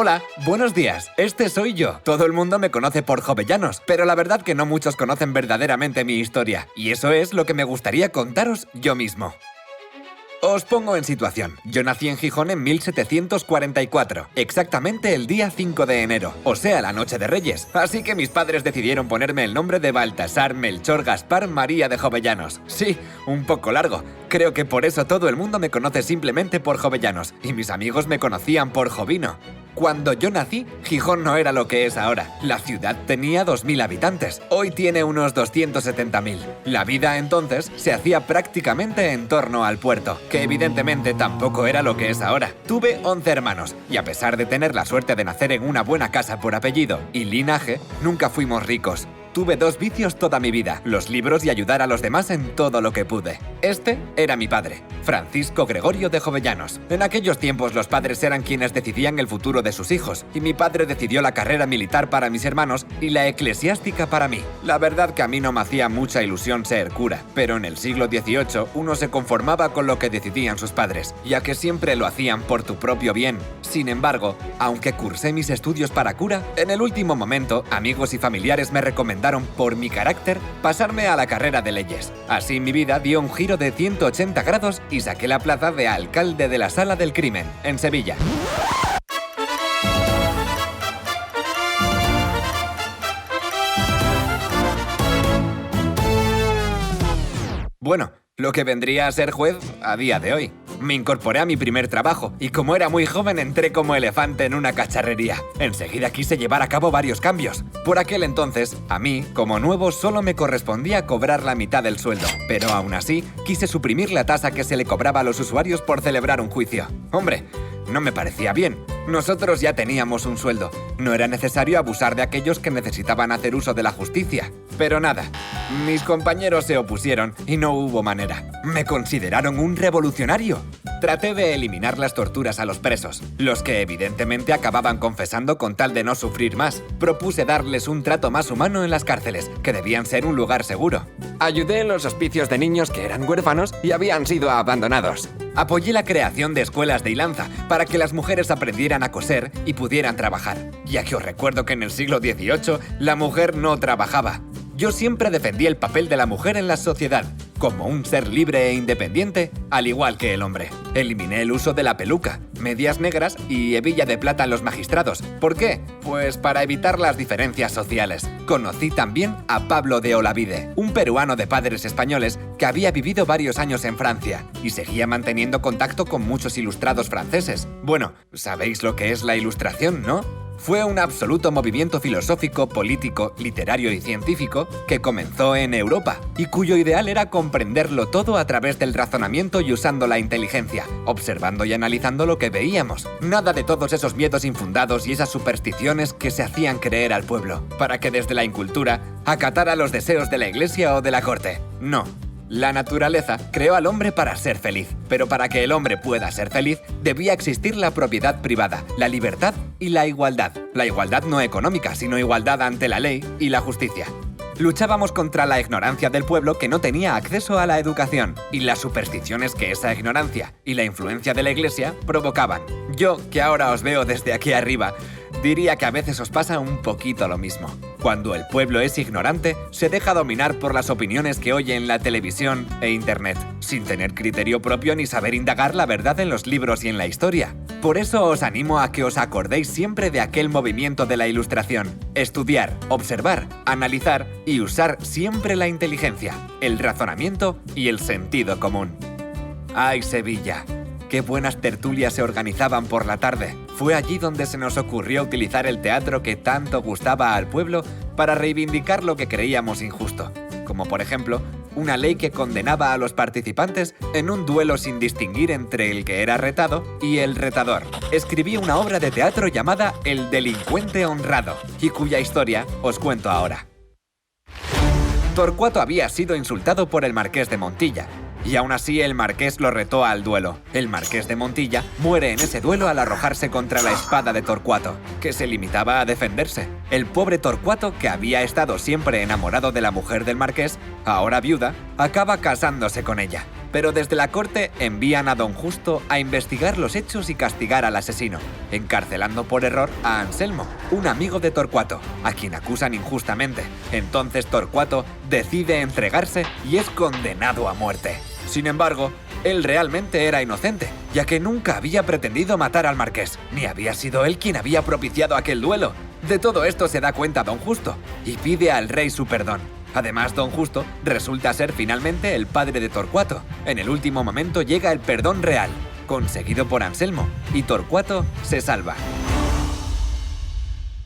Hola, buenos días, este soy yo. Todo el mundo me conoce por Jovellanos, pero la verdad que no muchos conocen verdaderamente mi historia, y eso es lo que me gustaría contaros yo mismo. Os pongo en situación. Yo nací en Gijón en 1744, exactamente el día 5 de enero, o sea, la noche de Reyes. Así que mis padres decidieron ponerme el nombre de Baltasar Melchor Gaspar María de Jovellanos. Sí, un poco largo. Creo que por eso todo el mundo me conoce simplemente por Jovellanos, y mis amigos me conocían por Jovino. Cuando yo nací, Gijón no era lo que es ahora. La ciudad tenía 2000 habitantes. Hoy tiene unos 270.000. La vida entonces se hacía prácticamente en torno al puerto, que evidentemente tampoco era lo que es ahora. Tuve 11 hermanos, y a pesar de tener la suerte de nacer en una buena casa por apellido y linaje, nunca fuimos ricos. Tuve 2 vicios toda mi vida, los libros y ayudar a los demás en todo lo que pude. Este era mi padre, Francisco Gregorio de Jovellanos. En aquellos tiempos los padres eran quienes decidían el futuro de sus hijos, y mi padre decidió la carrera militar para mis hermanos y la eclesiástica para mí. La verdad que a mí no me hacía mucha ilusión ser cura, pero en el siglo XVIII uno se conformaba con lo que decidían sus padres, ya que siempre lo hacían por tu propio bien. Sin embargo, aunque cursé mis estudios para cura, en el último momento amigos y familiares me recomendaron por mi carácter pasarme a la carrera de leyes. Así mi vida dio un giro de 180 grados y saqué la plaza de alcalde de la Sala del Crimen, en Sevilla. Bueno, lo que vendría a ser juez a día de hoy. Me incorporé a mi primer trabajo y como era muy joven entré como elefante en una cacharrería. Enseguida quise llevar a cabo varios cambios. Por aquel entonces, a mí, como nuevo, solo me correspondía cobrar la mitad del sueldo. Pero aún así, quise suprimir la tasa que se le cobraba a los usuarios por celebrar un juicio. Hombre, no me parecía bien. Nosotros ya teníamos un sueldo. No era necesario abusar de aquellos que necesitaban hacer uso de la justicia. Pero nada, mis compañeros se opusieron y no hubo manera. Me consideraron un revolucionario. Traté de eliminar las torturas a los presos, los que evidentemente acababan confesando con tal de no sufrir más. Propuse darles un trato más humano en las cárceles, que debían ser un lugar seguro. Ayudé en los hospicios de niños que eran huérfanos y habían sido abandonados. Apoyé la creación de escuelas de hilanza para que las mujeres aprendieran a coser y pudieran trabajar, ya que os recuerdo que en el siglo XVIII la mujer no trabajaba. Yo siempre defendí el papel de la mujer en la sociedad, como un ser libre e independiente, al igual que el hombre. Eliminé el uso de la peluca, medias negras y hebilla de plata en los magistrados. ¿Por qué? Pues para evitar las diferencias sociales. Conocí también a Pablo de Olavide, un peruano de padres españoles que había vivido varios años en Francia y seguía manteniendo contacto con muchos ilustrados franceses. Bueno, sabéis lo que es la Ilustración, ¿no? Fue un absoluto movimiento filosófico, político, literario y científico que comenzó en Europa y cuyo ideal era comprenderlo todo a través del razonamiento y usando la inteligencia, observando y analizando lo que veíamos. Nada de todos esos miedos infundados y esas supersticiones que se hacían creer al pueblo, para que desde la incultura acatara los deseos de la iglesia o de la corte. No. La naturaleza creó al hombre para ser feliz, pero para que el hombre pueda ser feliz, debía existir la propiedad privada, la libertad y la igualdad. La igualdad no económica, sino igualdad ante la ley y la justicia. Luchábamos contra la ignorancia del pueblo que no tenía acceso a la educación y las supersticiones que esa ignorancia y la influencia de la iglesia provocaban. Yo, que ahora os veo desde aquí arriba, diría que a veces os pasa un poquito lo mismo. Cuando el pueblo es ignorante, se deja dominar por las opiniones que oye en la televisión e internet, sin tener criterio propio ni saber indagar la verdad en los libros y en la historia. Por eso os animo a que os acordéis siempre de aquel movimiento de la Ilustración. Estudiar, observar, analizar y usar siempre la inteligencia, el razonamiento y el sentido común. ¡Ay, Sevilla! ¡Qué buenas tertulias se organizaban por la tarde! Fue allí donde se nos ocurrió utilizar el teatro que tanto gustaba al pueblo para reivindicar lo que creíamos injusto, como por ejemplo, una ley que condenaba a los participantes en un duelo sin distinguir entre el que era retado y el retador. Escribí una obra de teatro llamada El delincuente honrado, y cuya historia os cuento ahora. Torcuato había sido insultado por el marqués de Montilla, y aún así el marqués lo retó al duelo. El marqués de Montilla muere en ese duelo al arrojarse contra la espada de Torcuato, que se limitaba a defenderse. El pobre Torcuato, que había estado siempre enamorado de la mujer del marqués, ahora viuda, acaba casándose con ella. pero desde la corte envían a Don Justo a investigar los hechos y castigar al asesino, encarcelando por error a Anselmo, un amigo de Torcuato, a quien acusan injustamente. Entonces Torcuato decide entregarse y es condenado a muerte. Sin embargo, él realmente era inocente, ya que nunca había pretendido matar al marqués, ni había sido él quien había propiciado aquel duelo. De todo esto se da cuenta Don Justo y pide al rey su perdón. Además, Don Justo resulta ser finalmente el padre de Torcuato. En el último momento llega el perdón real, conseguido por Anselmo, y Torcuato se salva.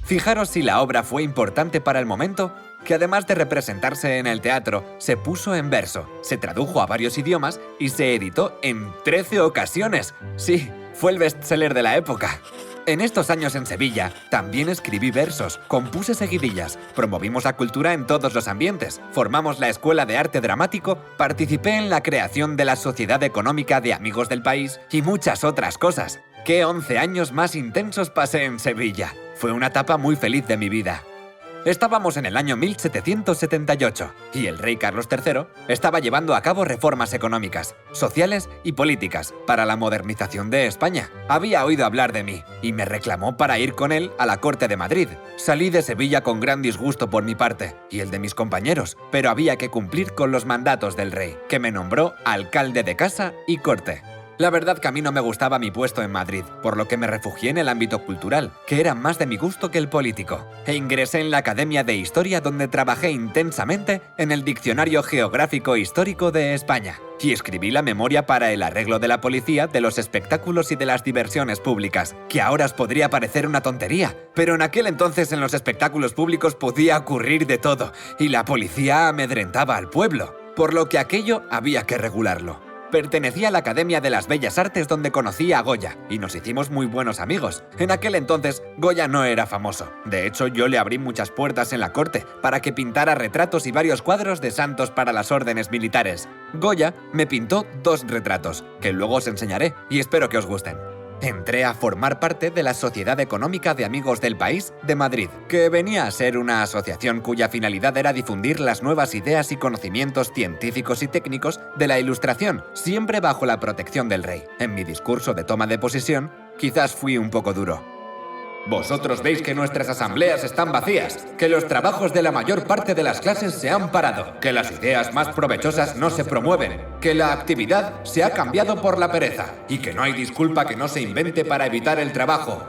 Fijaros si la obra fue importante para el momento, que además de representarse en el teatro, se puso en verso, se tradujo a varios idiomas y se editó en 13 ocasiones. Sí, fue el bestseller de la época. En estos años en Sevilla, también escribí versos, compuse seguidillas, promovimos la cultura en todos los ambientes, formamos la Escuela de Arte Dramático, participé en la creación de la Sociedad Económica de Amigos del País y muchas otras cosas. ¡Qué 11 años más intensos pasé en Sevilla! Fue una etapa muy feliz de mi vida. Estábamos en el año 1778 y el rey Carlos III estaba llevando a cabo reformas económicas, sociales y políticas para la modernización de España. Había oído hablar de mí y me reclamó para ir con él a la corte de Madrid. Salí de Sevilla con gran disgusto por mi parte y el de mis compañeros, pero había que cumplir con los mandatos del rey, que me nombró alcalde de casa y corte. La verdad que a mí no me gustaba mi puesto en Madrid, por lo que me refugié en el ámbito cultural, que era más de mi gusto que el político, e ingresé en la Academia de Historia, donde trabajé intensamente en el Diccionario Geográfico Histórico de España, y escribí la memoria para el arreglo de la policía, de los espectáculos y de las diversiones públicas, que ahora os podría parecer una tontería, pero en aquel entonces en los espectáculos públicos podía ocurrir de todo, y la policía amedrentaba al pueblo, por lo que aquello había que regularlo. Pertenecía a la Academia de las Bellas Artes, donde conocí a Goya y nos hicimos muy buenos amigos. En aquel entonces, Goya no era famoso. De hecho, yo le abrí muchas puertas en la corte para que pintara retratos y varios cuadros de santos para las órdenes militares. Goya me pintó 2 retratos, que luego os enseñaré y espero que os gusten. Entré a formar parte de la Sociedad Económica de Amigos del País de Madrid, que venía a ser una asociación cuya finalidad era difundir las nuevas ideas y conocimientos científicos y técnicos de la Ilustración, siempre bajo la protección del rey. En mi discurso de toma de posesión, quizás fui un poco duro. Vosotros veis que nuestras asambleas están vacías, que los trabajos de la mayor parte de las clases se han parado, que las ideas más provechosas no se promueven, que la actividad se ha cambiado por la pereza y que no hay disculpa que no se invente para evitar el trabajo.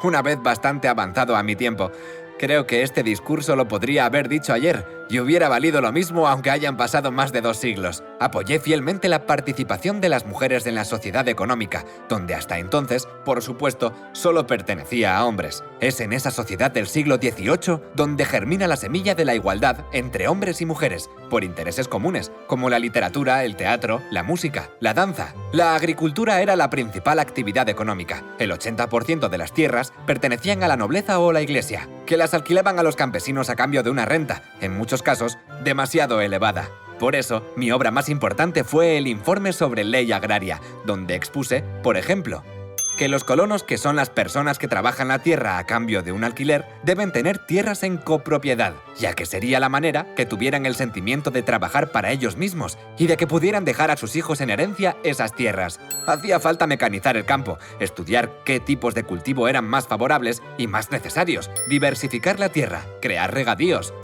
Una vez bastante avanzado a mi tiempo, creo que este discurso lo podría haber dicho ayer y hubiera valido lo mismo aunque hayan pasado más de 2 siglos. Apoyé fielmente la participación de las mujeres en la sociedad económica, donde hasta entonces, por supuesto, solo pertenecía a hombres. Es en esa sociedad del siglo XVIII donde germina la semilla de la igualdad entre hombres y mujeres, por intereses comunes, como la literatura, el teatro, la música, la danza. La agricultura era la principal actividad económica. El 80% de las tierras pertenecían a la nobleza o la iglesia, que las alquilaban a los campesinos a cambio de una renta, en muchos casos, demasiado elevada. Por eso, mi obra más importante fue el Informe sobre Ley Agraria, donde expuse, por ejemplo, que los colonos, que son las personas que trabajan la tierra a cambio de un alquiler, deben tener tierras en copropiedad, ya que sería la manera que tuvieran el sentimiento de trabajar para ellos mismos y de que pudieran dejar a sus hijos en herencia esas tierras. Hacía falta mecanizar el campo, estudiar qué tipos de cultivo eran más favorables y más necesarios, diversificar la tierra, crear regadíos,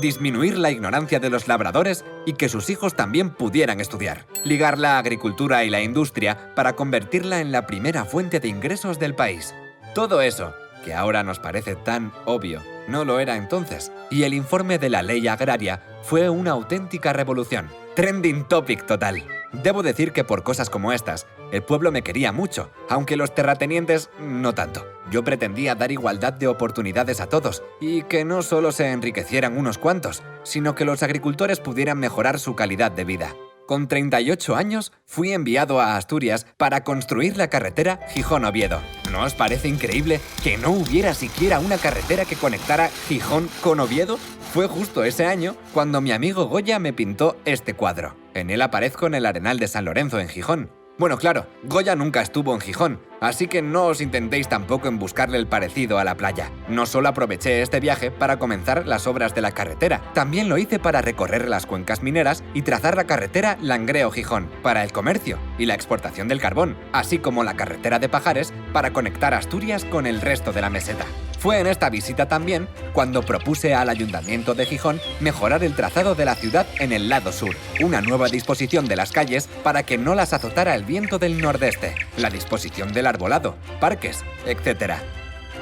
disminuir la ignorancia de los labradores y que sus hijos también pudieran estudiar. Ligar la agricultura y la industria para convertirla en la primera fuente de ingresos del país. Todo eso, que ahora nos parece tan obvio, no lo era entonces. Y el informe de la ley agraria fue una auténtica revolución. Trending topic total. Debo decir que por cosas como estas, el pueblo me quería mucho, aunque los terratenientes no tanto. Yo pretendía dar igualdad de oportunidades a todos y que no solo se enriquecieran unos cuantos, sino que los agricultores pudieran mejorar su calidad de vida. Con 38 años, fui enviado a Asturias para construir la carretera Gijón-Oviedo. ¿No os parece increíble que no hubiera siquiera una carretera que conectara Gijón con Oviedo? Fue justo ese año cuando mi amigo Goya me pintó este cuadro. En él aparezco en el Arenal de San Lorenzo, en Gijón. Bueno, claro, Goya nunca estuvo en Gijón, así que no os intentéis tampoco en buscarle el parecido a la playa. No solo aproveché este viaje para comenzar las obras de la carretera, también lo hice para recorrer las cuencas mineras y trazar la carretera Langreo-Gijón, para el comercio y la exportación del carbón, así como la carretera de Pajares para conectar Asturias con el resto de la meseta. Fue en esta visita también cuando propuse al Ayuntamiento de Gijón mejorar el trazado de la ciudad en el lado sur, una nueva disposición de las calles para que no las azotara el viento del nordeste, la disposición del arbolado, parques, etc.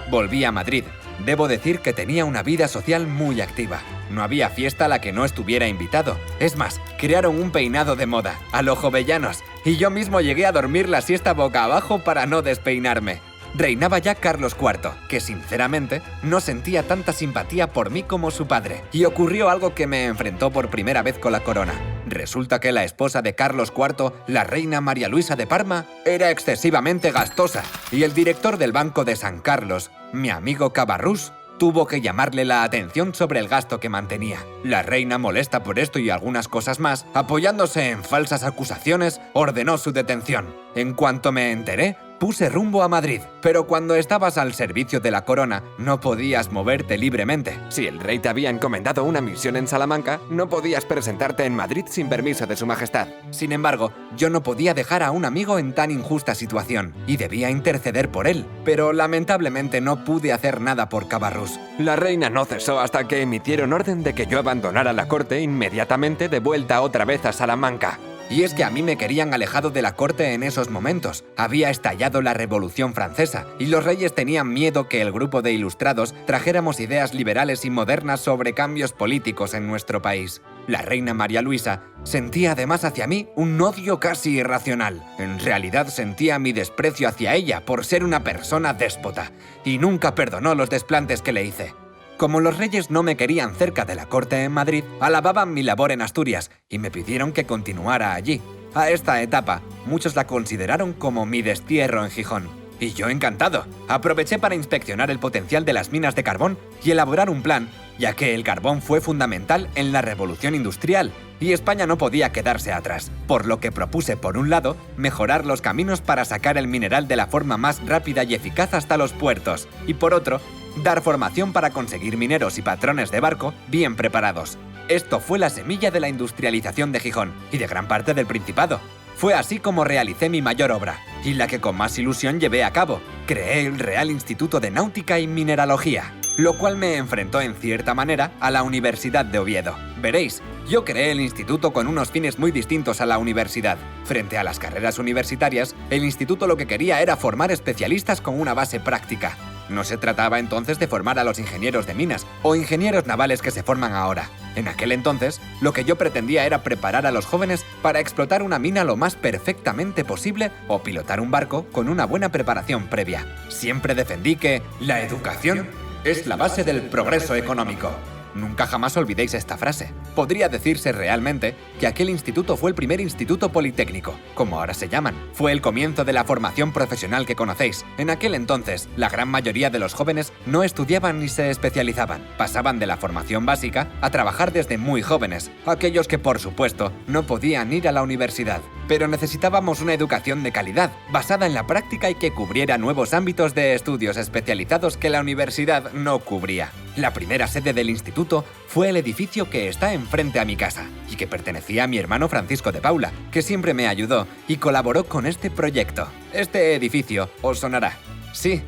Volví a Madrid. Debo decir que tenía una vida social muy activa. No había fiesta a la que no estuviera invitado. Es más, crearon un peinado de moda, a lo jovellanos, y yo mismo llegué a dormir la siesta boca abajo para no despeinarme. Reinaba ya Carlos IV, que sinceramente no sentía tanta simpatía por mí como su padre, y ocurrió algo que me enfrentó por primera vez con la corona. Resulta que la esposa de Carlos IV, la reina María Luisa de Parma, era excesivamente gastosa, y el director del Banco de San Carlos, mi amigo Cabarrús, tuvo que llamarle la atención sobre el gasto que mantenía. La reina, molesta por esto y algunas cosas más, apoyándose en falsas acusaciones, ordenó su detención. En cuanto me enteré, puse rumbo a Madrid, pero cuando estabas al servicio de la corona, no podías moverte libremente. Si el rey te había encomendado una misión en Salamanca, no podías presentarte en Madrid sin permiso de su majestad. Sin embargo, yo no podía dejar a un amigo en tan injusta situación, y debía interceder por él, pero lamentablemente no pude hacer nada por Cabarrús. La reina no cesó hasta que emitieron orden de que yo abandonara la corte inmediatamente de vuelta otra vez a Salamanca. Y es que a mí me querían alejado de la corte en esos momentos. Había estallado la Revolución Francesa y los reyes tenían miedo que el grupo de ilustrados trajéramos ideas liberales y modernas sobre cambios políticos en nuestro país. La reina María Luisa sentía además hacia mí un odio casi irracional. En realidad sentía mi desprecio hacia ella por ser una persona déspota y nunca perdonó los desplantes que le hice. Como los reyes no me querían cerca de la corte en Madrid, alababan mi labor en Asturias y me pidieron que continuara allí. A esta etapa, muchos la consideraron como mi destierro en Gijón. Y yo encantado. Aproveché para inspeccionar el potencial de las minas de carbón y elaborar un plan, ya que el carbón fue fundamental en la revolución industrial y España no podía quedarse atrás. Por lo que propuse, por un lado, mejorar los caminos para sacar el mineral de la forma más rápida y eficaz hasta los puertos, y por otro, dar formación para conseguir mineros y patrones de barco bien preparados. Esto fue la semilla de la industrialización de Gijón y de gran parte del Principado. Fue así como realicé mi mayor obra, y la que con más ilusión llevé a cabo. Creé el Real Instituto de Náutica y Mineralogía, lo cual me enfrentó en cierta manera a la Universidad de Oviedo. Veréis, yo creé el instituto con unos fines muy distintos a la universidad. Frente a las carreras universitarias, el instituto lo que quería era formar especialistas con una base práctica. No se trataba entonces de formar a los ingenieros de minas o ingenieros navales que se forman ahora. En aquel entonces, lo que yo pretendía era preparar a los jóvenes para explotar una mina lo más perfectamente posible o pilotar un barco con una buena preparación previa. Siempre defendí que la educación es la base del progreso económico. Nunca jamás olvidéis esta frase. Podría decirse realmente que aquel instituto fue el primer instituto politécnico, como ahora se llaman. Fue el comienzo de la formación profesional que conocéis. En aquel entonces, la gran mayoría de los jóvenes no estudiaban ni se especializaban. Pasaban de la formación básica a trabajar desde muy jóvenes. Aquellos que, por supuesto, no podían ir a la universidad. Pero necesitábamos una educación de calidad, basada en la práctica y que cubriera nuevos ámbitos de estudios especializados que la universidad no cubría. La primera sede del instituto fue el edificio que está enfrente a mi casa y que pertenecía a mi hermano Francisco de Paula, que siempre me ayudó y colaboró con este proyecto. Este edificio os sonará. Sí,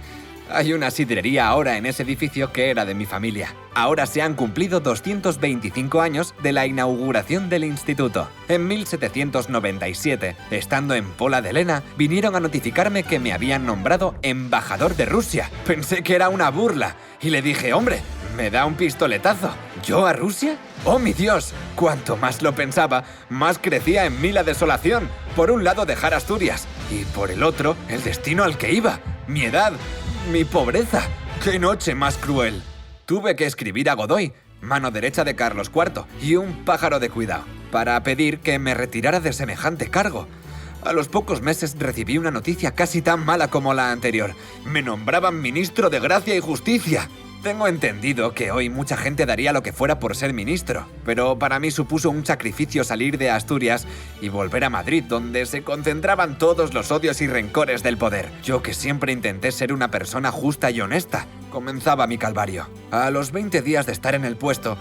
hay una sidrería ahora en ese edificio que era de mi familia. Ahora se han cumplido 225 años de la inauguración del instituto. En 1797, estando en Pola de Lena, vinieron a notificarme que me habían nombrado embajador de Rusia. Pensé que era una burla y le dije, hombre, me da un pistoletazo. ¿Yo a Rusia? ¡Oh, mi Dios! Cuanto más lo pensaba, más crecía en mí la desolación. Por un lado dejar Asturias y por el otro el destino al que iba. Mi edad, mi pobreza. ¡Qué noche más cruel! Tuve que escribir a Godoy, mano derecha de Carlos IV, y un pájaro de cuidado, para pedir que me retirara de semejante cargo. A los pocos meses recibí una noticia casi tan mala como la anterior. Me nombraban ministro de Gracia y Justicia. Tengo entendido que hoy mucha gente daría lo que fuera por ser ministro, pero para mí supuso un sacrificio salir de Asturias y volver a Madrid, donde se concentraban todos los odios y rencores del poder. Yo, que siempre intenté ser una persona justa y honesta, comenzaba mi calvario. A los 20 días de estar en el puesto,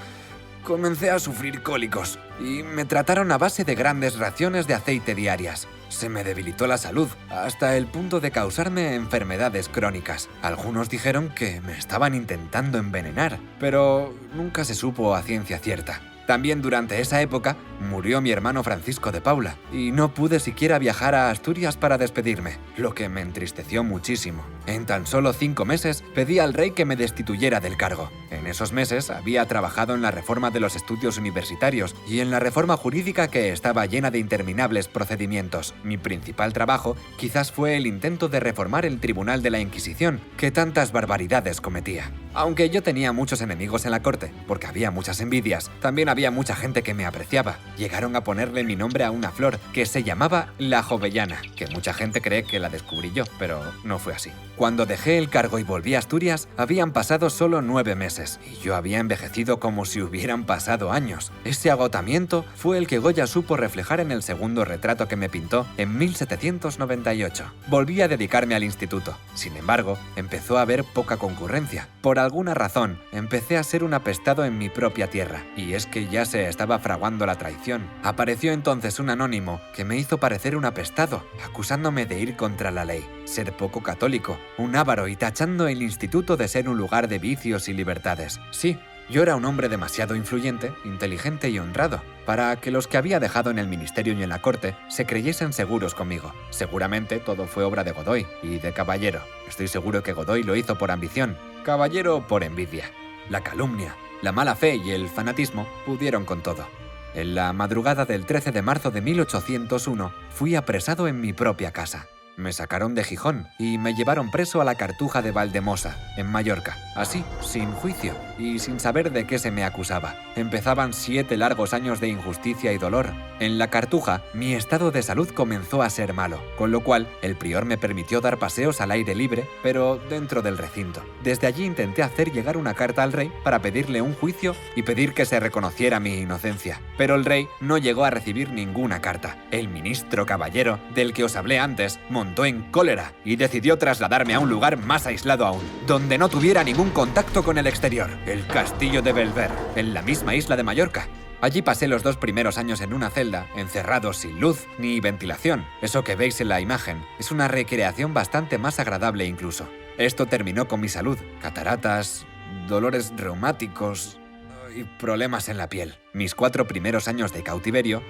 comencé a sufrir cólicos y me trataron a base de grandes raciones de aceite diarias. Se me debilitó la salud, hasta el punto de causarme enfermedades crónicas. Algunos dijeron que me estaban intentando envenenar, pero nunca se supo a ciencia cierta. También durante esa época murió mi hermano Francisco de Paula y no pude siquiera viajar a Asturias para despedirme, lo que me entristeció muchísimo. En tan solo 5 meses pedí al rey que me destituyera del cargo. En esos meses había trabajado en la reforma de los estudios universitarios y en la reforma jurídica, que estaba llena de interminables procedimientos. Mi principal trabajo quizás fue el intento de reformar el Tribunal de la Inquisición, que tantas barbaridades cometía. Aunque yo tenía muchos enemigos en la corte, porque había muchas envidias, también había mucha gente que me apreciaba. Llegaron a ponerle mi nombre a una flor que se llamaba la jovellana, que mucha gente cree que la descubrí yo, pero no fue así. Cuando dejé el cargo y volví a Asturias, habían pasado solo 9 meses, y yo había envejecido como si hubieran pasado años. Ese agotamiento fue el que Goya supo reflejar en el segundo retrato que me pintó en 1798. Volví a dedicarme al instituto. Sin embargo, empezó a haber poca concurrencia. Por alguna razón, empecé a ser un apestado en mi propia tierra, y es que ya se estaba fraguando la traición. Apareció entonces un anónimo que me hizo parecer un apestado, acusándome de ir contra la ley, ser poco católico, un avaro, y tachando el instituto de ser un lugar de vicios y libertades. Sí, yo era un hombre demasiado influyente, inteligente y honrado para que los que había dejado en el ministerio y en la corte se creyesen seguros conmigo. Seguramente todo fue obra de Godoy y de Caballero. Estoy seguro que Godoy lo hizo por ambición, Caballero por envidia. La calumnia, la mala fe y el fanatismo pudieron con todo. En la madrugada del 13 de marzo de 1801 fui apresado en mi propia casa. Me sacaron de Gijón y me llevaron preso a la Cartuja de Valdemosa, en Mallorca. Así, sin juicio y sin saber de qué se me acusaba. Empezaban 7 largos años de injusticia y dolor. En la Cartuja, mi estado de salud comenzó a ser malo, con lo cual el prior me permitió dar paseos al aire libre, pero dentro del recinto. Desde allí intenté hacer llegar una carta al rey para pedirle un juicio y pedir que se reconociera mi inocencia. Pero el rey no llegó a recibir ninguna carta. El ministro Caballero, del que os hablé antes, montó en cólera y decidió trasladarme a un lugar más aislado aún, donde no tuviera ningún contacto con el exterior, el castillo de Belver, en la misma isla de Mallorca. Allí pasé los 2 primeros años en una celda, encerrado sin luz ni ventilación. Eso que veis en la imagen es una recreación bastante más agradable incluso. Esto terminó con mi salud, cataratas, dolores reumáticos y problemas en la piel. Mis 4 primeros años de cautiverio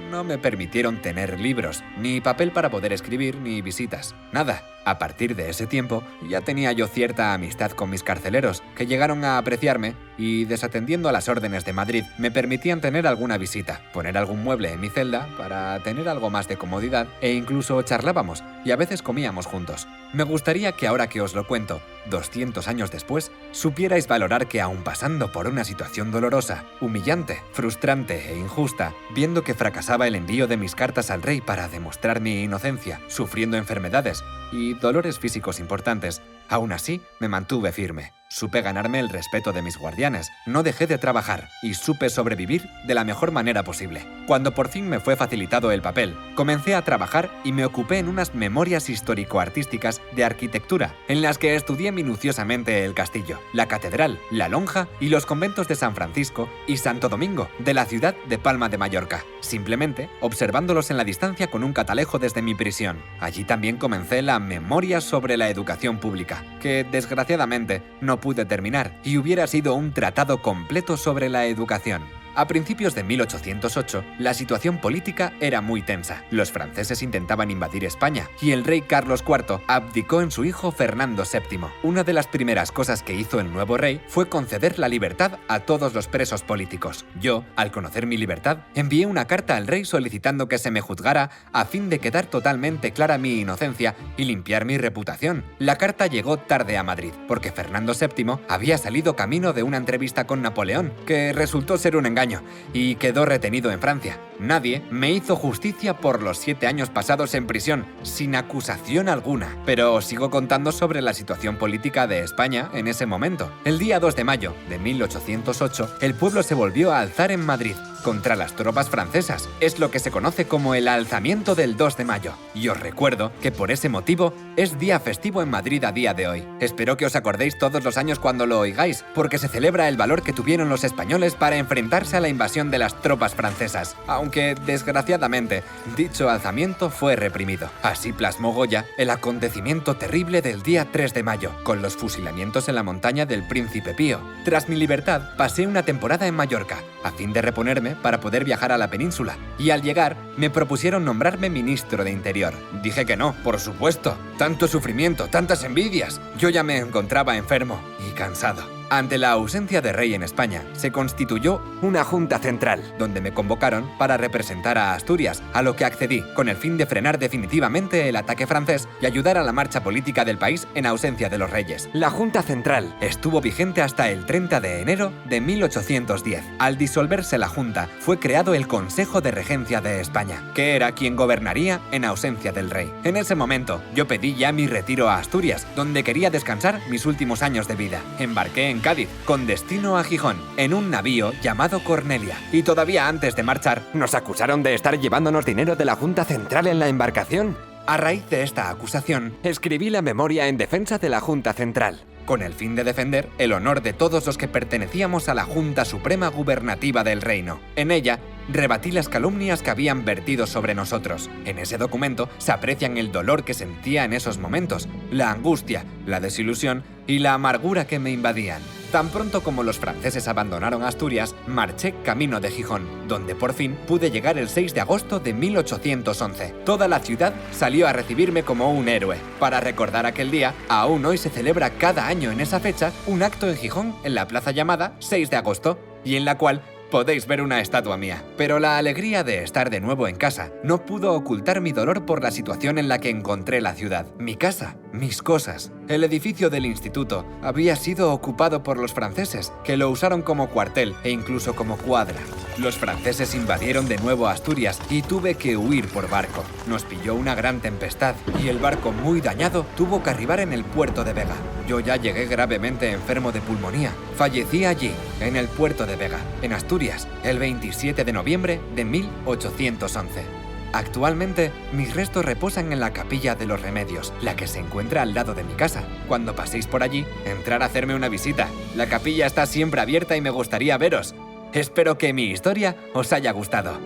no me permitieron tener libros, ni papel para poder escribir, ni visitas. Nada. A partir de ese tiempo, ya tenía yo cierta amistad con mis carceleros, que llegaron a apreciarme y, desatendiendo a las órdenes de Madrid, me permitían tener alguna visita, poner algún mueble en mi celda para tener algo más de comodidad, e incluso charlábamos y a veces comíamos juntos. Me gustaría que ahora que os lo cuento, 200 años después, supierais valorar que, aun pasando por una situación dolorosa, humillante, frustrante e injusta, viendo que fracasaba el envío de mis cartas al rey para demostrar mi inocencia, sufriendo enfermedades y dolores físicos importantes, aún así me mantuve firme. Supe ganarme el respeto de mis guardianes, no dejé de trabajar y supe sobrevivir de la mejor manera posible. Cuando por fin me fue facilitado el papel, comencé a trabajar y me ocupé en unas memorias histórico-artísticas de arquitectura, en las que estudié minuciosamente el castillo, la catedral, la lonja y los conventos de San Francisco y Santo Domingo, de la ciudad de Palma de Mallorca, simplemente observándolos en la distancia con un catalejo desde mi prisión. Allí también comencé la memoria sobre la educación pública, que desgraciadamente no pude terminar, y hubiera sido un tratado completo sobre la educación. A principios de 1808, la situación política era muy tensa. Los franceses intentaban invadir España y el rey Carlos IV abdicó en su hijo Fernando VII. Una de las primeras cosas que hizo el nuevo rey fue conceder la libertad a todos los presos políticos. Yo, al conocer mi libertad, envié una carta al rey solicitando que se me juzgara a fin de quedar totalmente clara mi inocencia y limpiar mi reputación. La carta llegó tarde a Madrid, porque Fernando VII había salido camino de una entrevista con Napoleón, que resultó ser un engaño año y quedó retenido en Francia. Nadie me hizo justicia por los 7 años pasados en prisión, sin acusación alguna. Pero os sigo contando sobre la situación política de España en ese momento. El día 2 de mayo de 1808, el pueblo se volvió a alzar en Madrid contra las tropas francesas. Es lo que se conoce como el alzamiento del 2 de mayo. Y os recuerdo que por ese motivo es día festivo en Madrid a día de hoy. Espero que os acordéis todos los años cuando lo oigáis, porque se celebra el valor que tuvieron los españoles para enfrentarse a la invasión de las tropas francesas. Aunque, desgraciadamente, dicho alzamiento fue reprimido. Así plasmó Goya el acontecimiento terrible del día 3 de mayo, con los fusilamientos en la montaña del Príncipe Pío. Tras mi libertad, pasé una temporada en Mallorca, a fin de reponerme para poder viajar a la península. Y al llegar, me propusieron nombrarme ministro de Interior. Dije que no, por supuesto. Tanto sufrimiento, tantas envidias. Yo ya me encontraba enfermo y cansado. Ante la ausencia de rey en España, se constituyó una Junta Central, donde me convocaron para representar a Asturias, a lo que accedí, con el fin de frenar definitivamente el ataque francés y ayudar a la marcha política del país en ausencia de los reyes. La Junta Central estuvo vigente hasta el 30 de enero de 1810. Al disolverse la Junta, fue creado el Consejo de Regencia de España, que era quien gobernaría en ausencia del rey. En ese momento, yo pedí ya mi retiro a Asturias, donde quería descansar mis últimos años de vida. Embarqué en Cádiz, con destino a Gijón, en un navío llamado Cornelia. Y todavía antes de marchar, nos acusaron de estar llevándonos dinero de la Junta Central en la embarcación. A raíz de esta acusación, escribí la memoria en defensa de la Junta Central, con el fin de defender el honor de todos los que pertenecíamos a la Junta Suprema Gubernativa del Reino. En ella, rebatí las calumnias que habían vertido sobre nosotros. En ese documento se aprecian el dolor que sentía en esos momentos, la angustia, la desilusión y la amargura que me invadían. Tan pronto como los franceses abandonaron Asturias, marché camino de Gijón, donde por fin pude llegar el 6 de agosto de 1811. Toda la ciudad salió a recibirme como un héroe. Para recordar aquel día, aún hoy se celebra cada año en esa fecha un acto en Gijón en la plaza llamada 6 de agosto, y en la cual podéis ver una estatua mía. Pero la alegría de estar de nuevo en casa no pudo ocultar mi dolor por la situación en la que encontré la ciudad. Mi casa, mis cosas. El edificio del instituto había sido ocupado por los franceses, que lo usaron como cuartel e incluso como cuadra. Los franceses invadieron de nuevo Asturias y tuve que huir por barco. Nos pilló una gran tempestad y el barco, muy dañado, tuvo que arribar en el puerto de Vega. Yo ya llegué gravemente enfermo de pulmonía. Fallecí allí, en el puerto de Vega, en Asturias, el 27 de noviembre de 1811. Actualmente, mis restos reposan en la Capilla de los Remedios, la que se encuentra al lado de mi casa. Cuando paséis por allí, entrar a hacerme una visita. La capilla está siempre abierta y me gustaría veros. Espero que mi historia os haya gustado.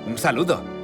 Un saludo.